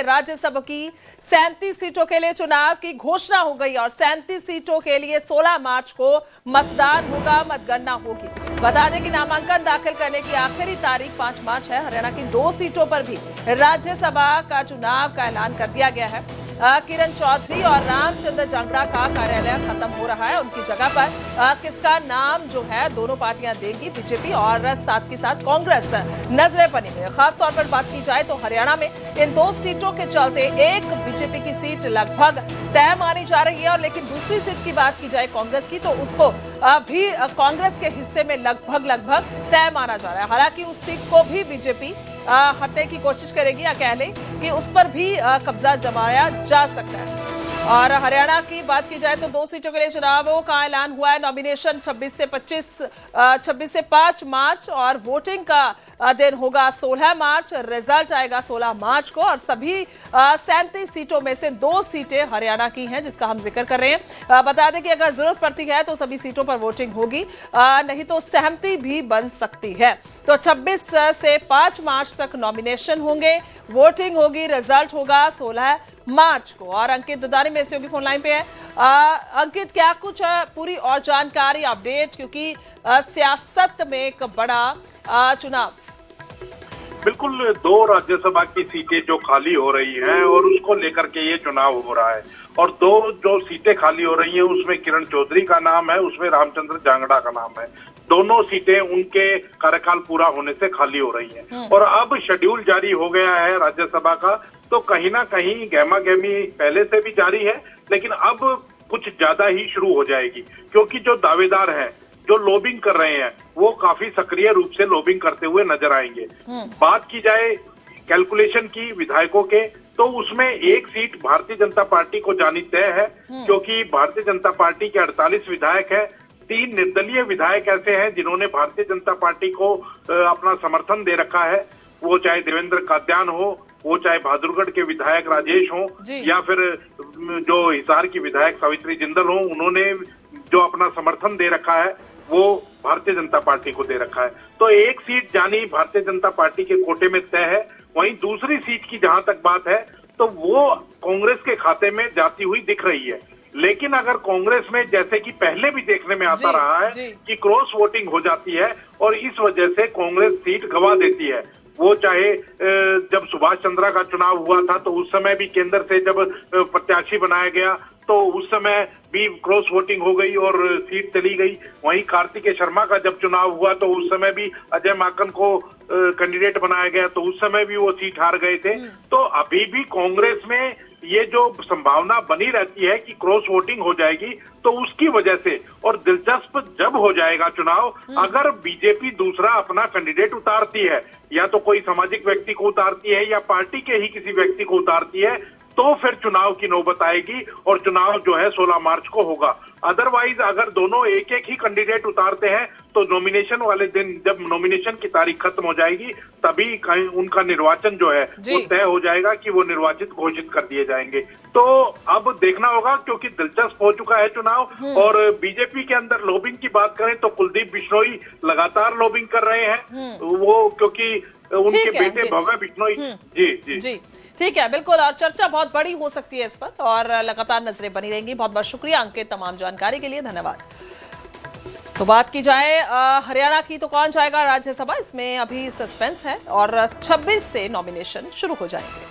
राज्यसभा की 37 सीटों के लिए चुनाव की घोषणा हो गई और 37 सीटों के लिए 16 मार्च को मतदान होगा, मतगणना होगी। बता दें कि नामांकन दाखिल करने की आखिरी तारीख 5 मार्च है। हरियाणा की 2 सीटों पर भी राज्यसभा का चुनाव का ऐलान कर दिया गया है। किरण चौधरी और रामचंद्र जांगड़ा का कार्यालय खत्म हो रहा है। उनकी जगह पर किसका नाम जो है दोनों पार्टियां देंगी, बीजेपी और साथ के साथ कांग्रेस, नजरें बनी हुई है। खासतौर पर बात की जाए तो हरियाणा में इन 2 सीटों के चलते एक बीजेपी की सीट लगभग तय मानी जा रही है, और लेकिन दूसरी सीट की बात की जाए कांग्रेस की तो उसको भी कांग्रेस के हिस्से में लगभग तय माना जा रहा है। हालांकि उस सीट को भी बीजेपी हटने की कोशिश करेगी, या कह लें कि उस पर भी कब्जा जमाया जा सकता है। और हरियाणा की बात की जाए तो 2 सीटों के लिए चुनावों का ऐलान हुआ है। नॉमिनेशन 26 से 5 मार्च और वोटिंग का दिन होगा 16 मार्च। रिजल्ट आएगा 16 मार्च को, और सभी 37 सीटों में से 2 सीटें हरियाणा की हैं जिसका हम जिक्र कर रहे हैं। बता दें कि अगर जरूरत पड़ती है तो सभी सीटों पर वोटिंग होगी, नहीं तो सहमति भी बन सकती है। तो 26 से 5 मार्च तक नॉमिनेशन होंगे, वोटिंग होगी, रिजल्ट होगा 16 मार्च को। और अंकित दुदानी में से फोन लाइन पे है। अंकित, क्या कुछ पूरी और जानकारी, अपडेट, क्योंकि सियासत में एक बड़ा चुनाव। बिल्कुल, 2 राज्यसभा की सीटें जो खाली हो रही हैं और उसको लेकर के ये चुनाव हो रहा है। और 2 जो सीटें खाली हो रही हैं उसमें किरण चौधरी का नाम है, उसमें रामचंद्र जांगड़ा का नाम है। दोनों सीटें उनके कार्यकाल पूरा होने से खाली हो रही हैं। और अब शेड्यूल जारी हो गया है राज्यसभा का, तो कहीं ना कहीं गहमा गहमी पहले से भी जारी है, लेकिन अब कुछ ज्यादा ही शुरू हो जाएगी, क्योंकि जो दावेदार हैं, जो लॉबिंग कर रहे हैं, वो काफी सक्रिय रूप से लॉबिंग करते हुए नजर आएंगे। बात की जाए कैलकुलेशन की विधायकों के, तो उसमें एक सीट भारतीय जनता पार्टी को जानी तय है, क्योंकि भारतीय जनता पार्टी के 48 विधायक है। 3 निर्दलीय विधायक ऐसे हैं जिन्होंने भारतीय जनता पार्टी को अपना समर्थन दे रखा है। वो चाहे देवेंद्र कात्यान हो, वो चाहे बहादुरगढ़ के विधायक राजेश हो, या फिर जो हिसार की विधायक सावित्री जिंदल हो, उन्होंने जो अपना समर्थन दे रखा है वो भारतीय जनता पार्टी को दे रखा है। तो एक सीट जानी भारतीय जनता पार्टी के कोटे में तय है। वहीं दूसरी सीट की जहां तक बात है तो वो कांग्रेस के खाते में जाती हुई दिख रही है। लेकिन अगर कांग्रेस में, जैसे कि पहले भी देखने में आता रहा है कि क्रॉस वोटिंग हो जाती है और इस वजह से कांग्रेस सीट गंवा देती है। वो चाहे जब सुभाष चंद्रा का चुनाव हुआ था तो उस समय भी केंद्र से जब प्रत्याशी बनाया गया तो उस समय भी क्रॉस वोटिंग हो गई और सीट चली गई। वहीं कार्तिकेय शर्मा का जब चुनाव हुआ तो उस समय भी अजय माकन को कैंडिडेट बनाया गया, तो उस समय भी वो सीट हार गए थे। तो अभी भी कांग्रेस में ये जो संभावना बनी रहती है कि क्रॉस वोटिंग हो जाएगी, तो उसकी वजह से, और दिलचस्प जब हो जाएगा चुनाव, अगर बीजेपी दूसरा अपना कैंडिडेट उतारती है, या तो कोई सामाजिक व्यक्ति को उतारती है या पार्टी के ही किसी व्यक्ति को उतारती है, तो फिर चुनाव की नौबत आएगी और चुनाव जो है 16 मार्च को होगा। अदरवाइज अगर दोनों एक ही कैंडिडेट उतारते हैं तो नॉमिनेशन वाले दिन, जब नॉमिनेशन की तारीख खत्म हो जाएगी, तभी कहीं उनका निर्वाचन जो है वो तय हो जाएगा कि वो निर्वाचित घोषित कर दिए जाएंगे। तो अब देखना होगा, क्योंकि दिलचस्प हो चुका है चुनाव। और बीजेपी के अंदर लॉबिंग की बात करें तो कुलदीप बिश्नोई लगातार लॉबिंग कर रहे हैं, वो क्योंकि उनके बेटे भव्य बिश्नोई। जी ठीक है, बिल्कुल। और चर्चा बहुत बड़ी हो सकती है इस पर, और लगातार नजरें बनी रहेंगी। बहुत बहुत शुक्रिया अंकित, तमाम जानकारी के लिए धन्यवाद। तो बात की जाए हरियाणा की, तो कौन जाएगा राज्यसभा, इसमें अभी सस्पेंस है, और 26 से नॉमिनेशन शुरू हो जाएंगे।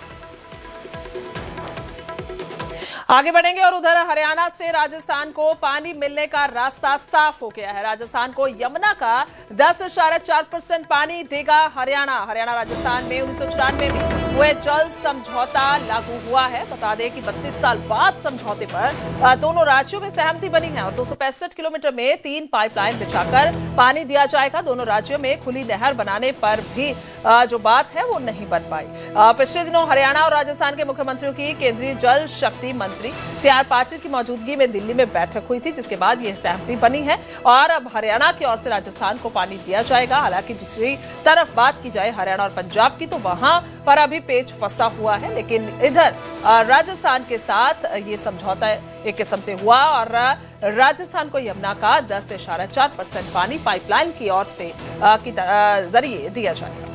आगे बढ़ेंगे और उधर हरियाणा से राजस्थान को पानी मिलने का रास्ता साफ हो गया है। राजस्थान को यमुना का 10.4% पानी देगा हरियाणा। राजस्थान में 1994 में हुए जल समझौता लागू हुआ है। बता दें कि 32 साल बाद समझौते पर दोनों राज्यों में सहमति बनी है, और 265 किलोमीटर में 3 पाइपलाइन बिछाकर पानी दिया जाएगा। दोनों राज्यों में खुली नहर बनाने पर भी जो बात है वो नहीं बन पाई। पिछले दिनों हरियाणा और राजस्थान के मुख्यमंत्रियों की केंद्रीय जल शक्ति मंत्री CR पाटिल की मौजूदगी में दिल्ली में बैठक हुई थी, जिसके बाद यह सहमति बनी है और अब हरियाणा की ओर से राजस्थान को पानी दिया जाएगा। हालांकि दूसरी तरफ बात की जाए हरियाणा और पंजाब की, तो वहां पर अभी पेच फंसा हुआ है, लेकिन इधर राजस्थान के साथ ये समझौता एक किस्म से हुआ और राजस्थान को यमुना का 10.4% पानी पाइपलाइन की ओर से जरिए दिया जाएगा।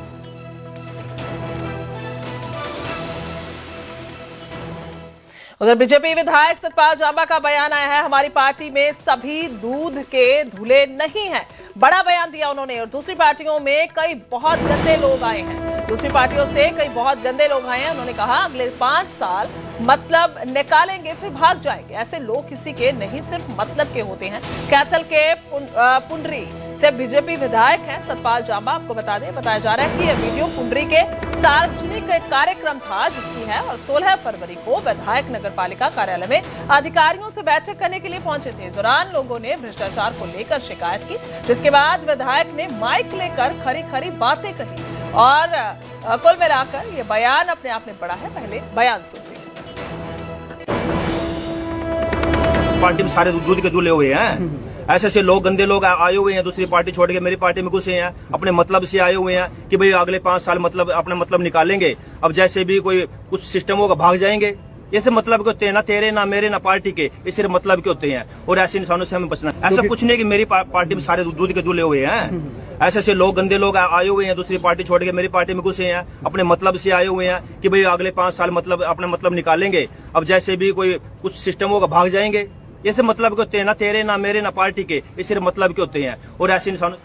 उधर बीजेपी विधायक सतपाल जांबा का बयान आया है, हमारी पार्टी में सभी दूध के धुले नहीं हैं। बड़ा बयान दिया उन्होंने। और दूसरी पार्टियों में कई बहुत गंदे लोग आए हैं, दूसरी पार्टियों से कई बहुत गंदे लोग आए हैं। उन्होंने कहा अगले 5 साल मतलब निकालेंगे फिर भाग जाएंगे। ऐसे लोग किसी के नहीं, सिर्फ मतलब के होते हैं। कैथल के पुंडरी से बीजेपी विधायक हैं सतपाल जांबा। आपको बता दें, बताया जा रहा है कि यह वीडियो पुंडरी के सार्वजनिक कार्यक्रम था जिसकी है, और 16 फरवरी को विधायक नगरपालिका कार्यालय में अधिकारियों से बैठक करने के लिए पहुंचे थे। इस दौरान लोगों ने भ्रष्टाचार को लेकर शिकायत की, जिसके बाद विधायक ने माइक लेकर खरी खरी बातें कही। और कुल मिलाकर ये बयान अपने आप में बड़ा है। पहले बयान सुनते हैं। पार्टी में सारे दूध के दूल्हे हुए हैं। ऐसे ऐसे लोग, गंदे लोग आए हुए हैं, दूसरी पार्टी छोड़ के मेरी पार्टी में घुसे हैं, अपने मतलब से आए हुए हैं कि भाई अगले 5 साल मतलब अपने मतलब निकालेंगे। अब जैसे भी कोई कुछ सिस्टम होगा भाग जाएंगे। ऐसे मतलब के होते हैं, ना तेरे ना मेरे ना पार्टी के, ये सिर्फ मतलब के होते हैं। और ऐसे इंसानों से हमें बचना। ऐसा कुछ नहीं कि मेरी पार्टी में सारे दूध के दूल्हे हुए हैं। ऐसे ऐसे लोग, गंदे लोग आए हुए हैं, दूसरी पार्टी छोड़ के मेरी पार्टी में घुसे हैं, अपने मतलब से आए हुए हैं कि भाई अगले 5 साल मतलब अपने मतलब निकालेंगे। अब जैसे भी कोई कुछ सिस्टम होगा भाग जाएंगे। ऐसे मतलब के होते हैं, ना तेरे ना मेरे ना पार्टी के, ये सिर्फ मतलब के होते हैं। और ऐसे इंसान।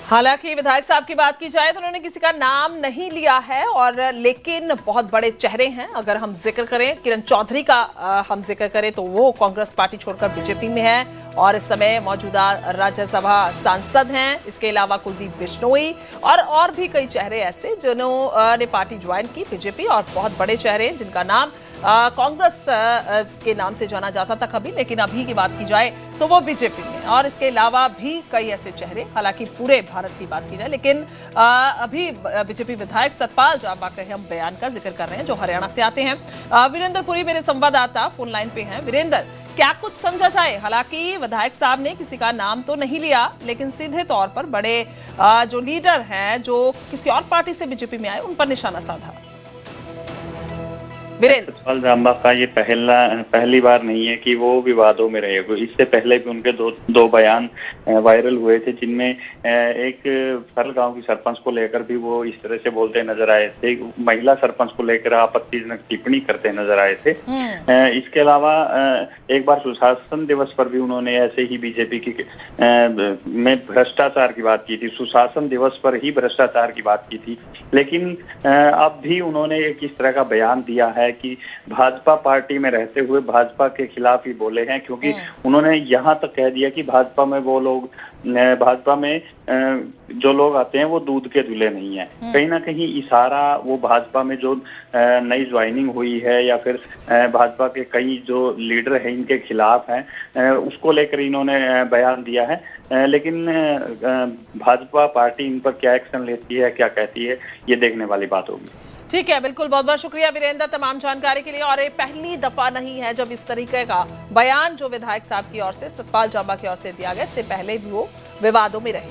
हालांकि विधायक साहब की बात की जाए तो उन्होंने किसी का नाम नहीं लिया है, और लेकिन बहुत बड़े चेहरे हैं। अगर हम जिक्र करें किरण चौधरी का, हम जिक्र करें तो वो कांग्रेस पार्टी छोड़कर बीजेपी में है और इस समय मौजूदा राज्यसभा सांसद हैं। इसके अलावा कुलदीप बिश्नोई और भी कई चेहरे ऐसे जिन्होंने पार्टी ज्वाइन की बीजेपी, और बहुत बड़े चेहरे जिनका नाम कांग्रेस के नाम से जाना जाता था कभी, लेकिन अभी की बात की जाए तो वो बीजेपी में। और इसके अलावा भी कई ऐसे चेहरे, हालांकि पूरे भारत की बात की जाए, लेकिन अभी बीजेपी विधायक सतपाल जांबा के हम बयान का जिक्र कर रहे हैं जो हरियाणा से आते हैं। वीरेंद्र पुरी मेरे संवाददाता फोन लाइन पे हैं। वीरेंद्र, क्या कुछ समझा जाए? हालांकि विधायक साहब ने किसी का नाम तो नहीं लिया, लेकिन सीधे तौर पर बड़े जो लीडर हैं जो किसी और पार्टी से बीजेपी में आए उन पर निशाना साधा। सतपाल जांबा का ये पहली बार नहीं है कि वो विवादों में रहे। इससे पहले भी उनके दो बयान वायरल हुए थे, जिनमें एक फल गांव की सरपंच को लेकर भी वो इस तरह से बोलते नजर आए थे, महिला सरपंच को लेकर आपत्तिजनक टिप्पणी करते नजर आए थे। इसके अलावा एक बार सुशासन दिवस पर भी उन्होंने ऐसे ही बीजेपी की में भ्रष्टाचार की बात की थी। सुशासन दिवस पर ही भ्रष्टाचार की बात की थी, लेकिन अब भी उन्होंने एक इस तरह का बयान दिया है कि भाजपा पार्टी में रहते हुए भाजपा के खिलाफ ही बोले हैं, क्योंकि उन्होंने यहां तक कह दिया कि भाजपा में वो लोग, भाजपा में जो लोग आते हैं वो दूध के धुले नहीं है। कहीं ना कहीं इशारा वो भाजपा में जो नई ज्वाइनिंग हुई है या फिर भाजपा के कई जो लीडर हैं इनके खिलाफ हैं, उसको लेकर इन्होंने बयान दिया है। लेकिन भाजपा पार्टी इन पर क्या एक्शन लेती है, क्या कहती है, ये देखने वाली बात होगी। ठीक है, बिल्कुल। बहुत बहुत शुक्रिया वीरेंद्र तमाम जानकारी के लिए। और ये पहली दफा नहीं है जब इस तरीके का बयान जो विधायक साहब की ओर से, सतपाल जांबा की ओर से दिया गया। इससे पहले भी वो विवादों में रहे।